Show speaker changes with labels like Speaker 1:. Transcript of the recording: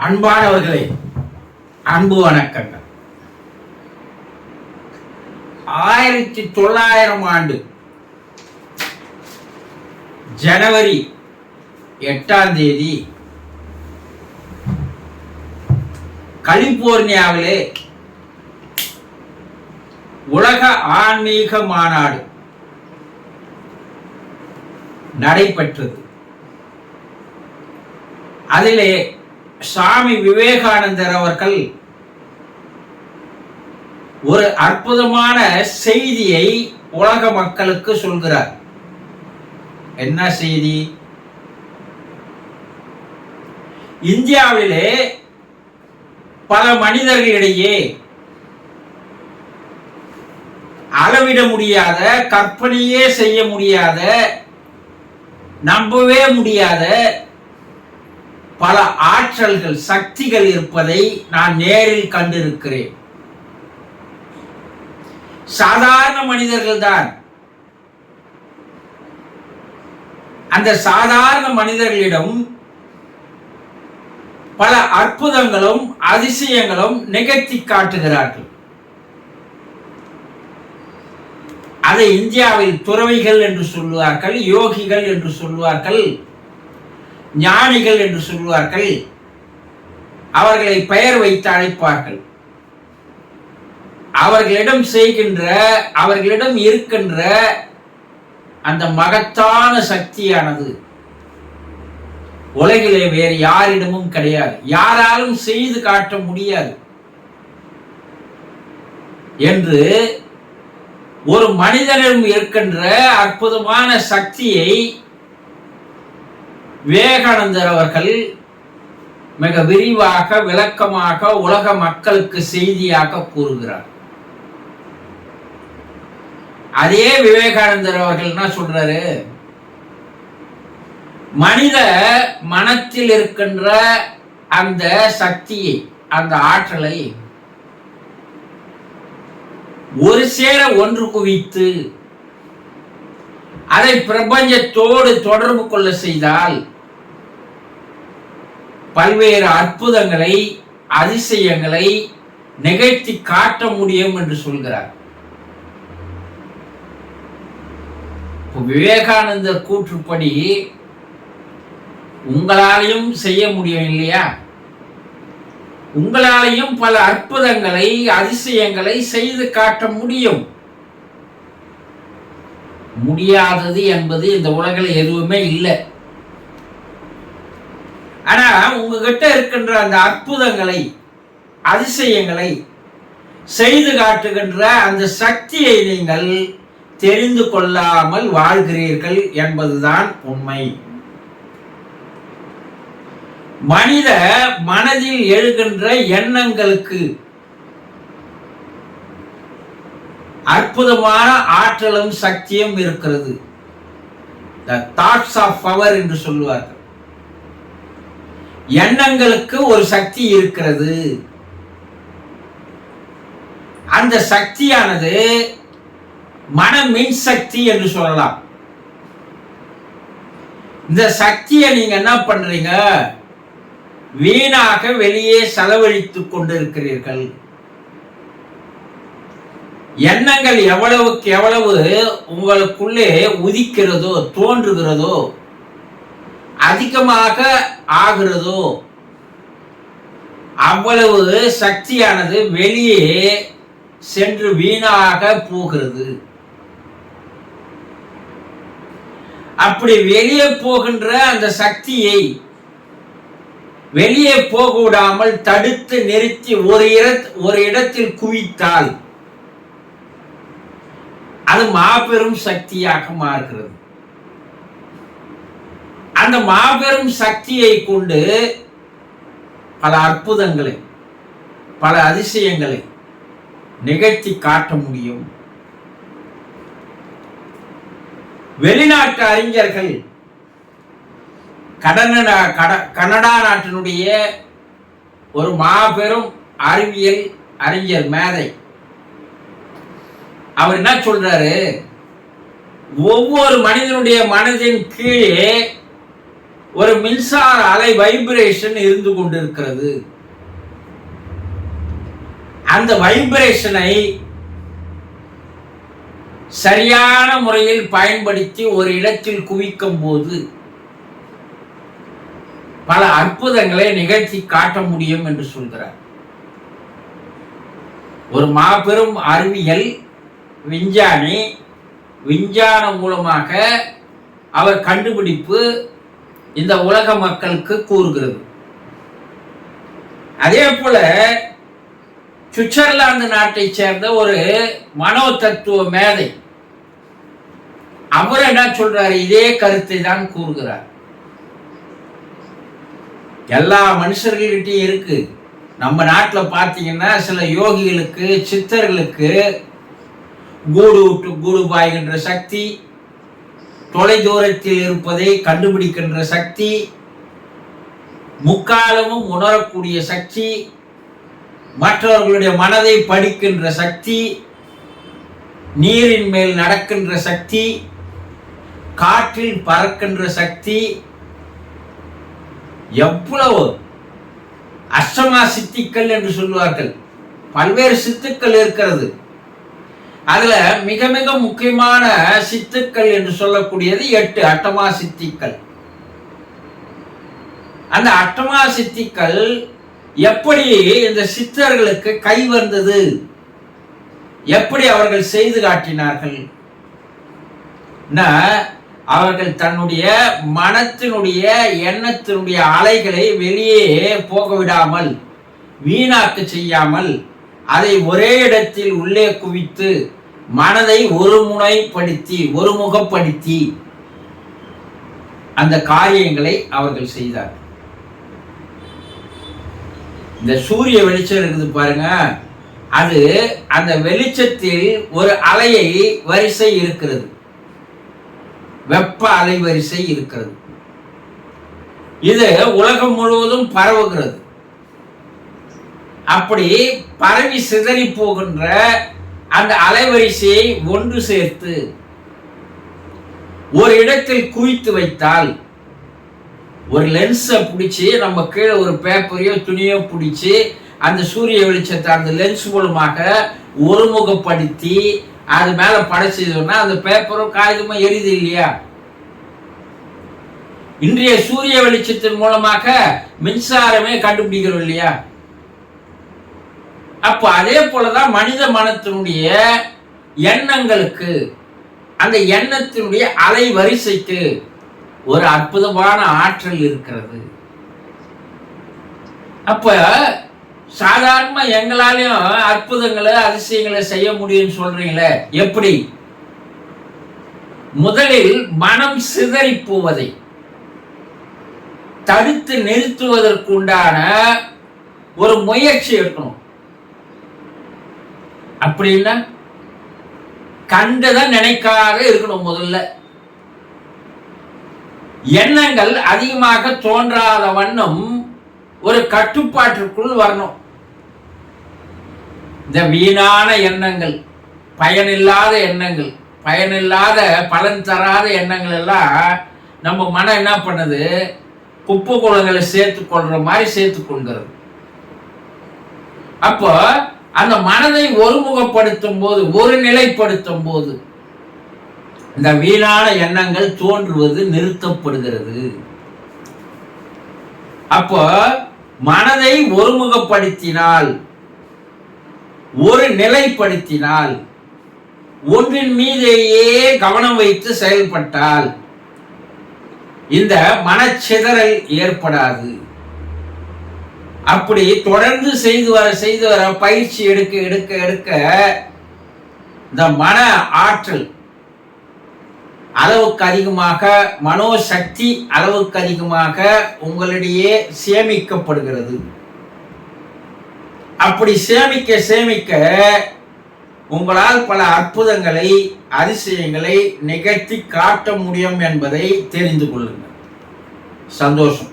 Speaker 1: அன்பானவர்களே, அன்பு வணக்கங்கள். 1900 ஆண்டு ஜனவரி 8ஆம் தேதி கலிபோர்னியாவிலே உலக ஆன்மீக மாநாடு நடைபெற்றது. அதிலே சுவாமி விவேகானந்தர் அவர்கள் ஒரு அற்புதமான செய்தியை உலக மக்களுக்கு சொல்கிறார். என்ன செய்தி? இந்தியாவிலே பல மனிதர்களிடையே அளவிட முடியாத, கற்பனையே செய்ய முடியாத, நம்பவே முடியாத பல ஆற்றல்கள், சக்திகள் இருப்பதை நான் நேரில் கண்டிருக்கிறேன். சாதாரண மனிதர்கள் தான். அந்த சாதாரண மனிதர்களிடம் பல அற்புதங்களும் அதிசயங்களும் நிகழ்த்தி காட்டுகிறார்கள். அதை இந்தியாவில் துறவிகள் என்று சொல்லுவார்கள், யோகிகள் என்று சொல்லுவார்கள், ஞானிகள் என்று சொல்லுவார்கள். அவர்களை பெயர் வைத்து அழைப்பார்கள். அவர்களிடம் இருக்கின்ற அந்த மகத்தான சக்தியானது உலகிலே வேறு யாரிடமும் கிடையாது, யாராலும் செய்து காட்ட முடியாது என்று ஒரு மனிதனிடம் இருக்கின்ற அற்புதமான சக்தியை விவேகானந்தர் அவர்கள் மிக விரிவாக, விளக்கமாக உலக மக்களுக்கு செய்தியாக கூறுகிறார். அதே விவேகானந்தர் அவர்கள் என்ன சொல்றாரு? மனித மனத்தில் இருக்கின்ற அந்த சக்தியை, அந்த ஆற்றலை ஒரு சேர ஒன்று குவித்து அதை பிரபஞ்சத்தோடு தொடர்பு கொள்ள செய்தால் பல்வேறு அற்புதங்களை, அதிசயங்களை நிகழ்த்தி காட்ட முடியும் என்று சொல்கிறார். விவேகானந்தர் கூற்றுப்படி உங்களாலையும் செய்ய முடியும் இல்லையா? உங்களாலையும் பல அற்புதங்களை, அதிசயங்களை செய்து காட்ட முடியும். முடியாதது என்பது இந்த உலகில் எதுவுமே இல்லை. ஆனா உங்ககிட்ட இருக்கின்ற அந்த அற்புதங்களை, அதிசயங்களை செய்து காட்டுகின்ற அந்த சக்தியை நீங்கள் தெரிந்து கொள்ளாமல் வாழ்கிறீர்கள் என்பதுதான் உண்மை. மனித மனதில் எழுகின்ற எண்ணங்களுக்கு அற்புதமான ஆற்றலும் சக்தியும் இருக்கிறது. The thoughts of power என்று சொல்லுவார்கள். எண்ணங்களுக்கு ஒரு சக்தி இருக்கிறது. அந்த சக்தியானது மன மின் சக்தி என்று சொல்லலாம். இந்த சக்தியை நீங்க என்ன பண்றீங்க? வீணாக வெளியே செலவழித்துக் கொண்டிருக்கிறீர்கள். எண்ணங்கள் எவ்வளவுக்கு எவ்வளவு உங்களுக்குள்ளே உதிக்கிறதோ, தோன்றுகிறதோ, அதிகமாக ஆகிறதோ, அவ்வளவு சக்தியானது வெளியே சென்று வீணாக போகிறது. அப்படி வெளியே போகின்ற அந்த சக்தியை வெளியே போக விடாமல் தடுத்து நிறுத்தி ஒரு இடத்தில் குவித்தால் அது மாபெரும் சக்தியாக மாறுகிறது. அந்த மாபெரும் சக்தியை கொண்டு பல அற்புதங்களை, பல அதிசயங்களை நிகழ்த்தி காட்ட முடியும். வெளிநாட்டு அறிஞர்கள், கனடா நாட்டினுடைய ஒரு மாபெரும் அறிவியல் அறிஞர், மேதை, அவர் என்ன சொல்றாரு? ஒவ்வொரு மனிதனுடைய மனதின் கீழே ஒரு மின்சார அலை வைப்ரேஷன் இருந்து கொண்டிருக்கிறது. அந்த வைப்ரேஷனை சரியான முறையில் பயன்படுத்தி ஒரு இடத்தில் குவிக்கும் போது பல அற்புதங்களை நிகழ்த்தி காட்ட முடியும் என்று சொல்கிறார். ஒரு மாபெரும் அறிவியல் விஞ்ஞானி விஞ்ஞானம் மூலமாக அவர் கண்டுபிடிப்பு இந்த உலக மக்களுக்கு கூறுகிறது. அதே போல சுவிட்சர்லாந்து நாட்டை சேர்ந்த ஒரு மனோ தத்துவ மேதை அவர் என்ன சொல்றாரு, இதே கருத்தை தான் கூறுகிறார். எல்லா மனுஷர்கள்கிட்டையும் இருக்கு. நம்ம நாட்டில் பார்த்தீங்கன்னா சில யோகிகளுக்கு சித்தர்களுக்கு கூடு விட்டு கூடு பாய்கின்ற சக்தி, தொலை தூரத்தில் இருப்பதை கண்டுபிடிக்கின்ற சக்தி, முக்காலமும் உணரக்கூடிய சக்தி, மற்றவர்களுடைய மனதை படிக்கின்ற சக்தி, நீரின் மேல் நடக்கின்ற சக்தி, காற்றில் பறக்கின்ற சக்தி, எவ்வளவு அஷ்டமா சித்திகள் என்று சொல்வார்கள். பல்வேறு சித்துக்கள் இருக்கிறது. அதுல மிக மிக முக்கியமான சித்துக்கள் என்று சொல்லக்கூடியது 8 அட்டமா சித்திகள். அந்த அட்டமா சித்திகள் எப்படி இந்த சித்தர்களுக்கு கை வந்தது, எப்படி அவர்கள் செய்து காட்டினார்கள்? அவர்கள் தன்னுடைய மனத்தினுடைய எண்ணத்தினுடைய அலைகளை வெளியே போக விடாமல், வீணாக்க செய்யாமல், அதை ஒரே இடத்தில் உள்ளே குவித்து மனதை ஒருமுகப்படுத்தி அந்த காரியங்களை அவர்கள் செய்தார். இந்த சூரிய வெளிச்சம் இருக்குது பாருங்க, அது அந்த வெளிச்சத்தில் ஒரு அலையை வரிசை இருக்கிறது, வெப்ப அலை வரிசை இருக்கிறது. இது உலகம் முழுவதும் பரவுகிறது. அப்படி பரவி சிதறி போகின்ற அந்த அலைவரிசையை ஒன்று சேர்த்து ஒரு இடத்தில் குவித்து வைத்தால், ஒரு லென்ஸை பிடிச்சி நம்ம கீழே ஒரு பேப்பரையோ துணியோ பிடிச்சி அந்த சூரிய வெளிச்சத்தை அந்த லென்ஸ் மூலமாக ஒருமுகப்படுத்தி அது மேல படைச்சதுன்னா அந்த பேப்பரும் காகிதமும் எரியுது இல்லையா? இன்றைய சூரிய வெளிச்சத்தின் மூலமாக மின்சாரமே கண்டுபிடிக்கிறோம் இல்லையா? அப்ப அதே போலதான் மனித மனத்தினுடைய எண்ணங்களுக்கு, அந்த எண்ணத்தினுடைய அலை வரிசைக்கு ஒரு அற்புதமான ஆற்றல் இருக்கிறது. அப்ப சாதாரண எங்களாலையும் அற்புதங்களை அதிசயங்களை செய்ய முடியும்னு சொல்றீங்களே, எப்படி? முதலில் மனம் சிதறி போவதை தடுத்து நிறுத்துவதற்கு உண்டான ஒரு முயற்சி எடுக்கணும். அப்படின்னா கண்டதை நினைக்காத இருக்கணும். முதல்ல எண்ணங்கள் அதிகமாக தோன்றாத வண்ணம் ஒரு கட்டுப்பாட்டிற்குள் வரணும். இந்த வீணான எண்ணங்கள், பயனில்லாத எண்ணங்கள், பயனில்லாத பலன் தராத எண்ணங்கள் எல்லாம் நம்ம மனம் என்ன பண்ணுது, குப்பை குளங்களை சேர்த்து கொள்ற மாதிரி சேர்த்து கொள்கிறது. அப்போ அந்த மனதை ஒருமுகப்படுத்தும் போது, ஒரு நிலைப்படுத்தும் போது இந்த வீணான எண்ணங்கள் தோன்றுவது நிறுத்தப்படுகிறது. அப்போ மனதை ஒருமுகப்படுத்தினால், ஒரு நிலைப்படுத்தினால், ஒன்றின் மீதேயே கவனம் வைத்து செயல்பட்டால் இந்த மனச்சிதறல் ஏற்படாது. அப்படி தொடர்ந்து செய்து வர பயிற்சி எடுக்க இந்த மன ஆற்றல் அளவுக்கு அதிகமாக, மனோசக்தி அளவுக்கு அதிகமாக உங்களிடையே சேமிக்கப்படுகிறது. அப்படி சேமிக்க உங்களால் பல அற்புதங்களை, அதிசயங்களை நிகழ்த்தி காட்ட முடியும் என்பதை தெரிந்து கொள்ளுங்கள். சந்தோஷம்.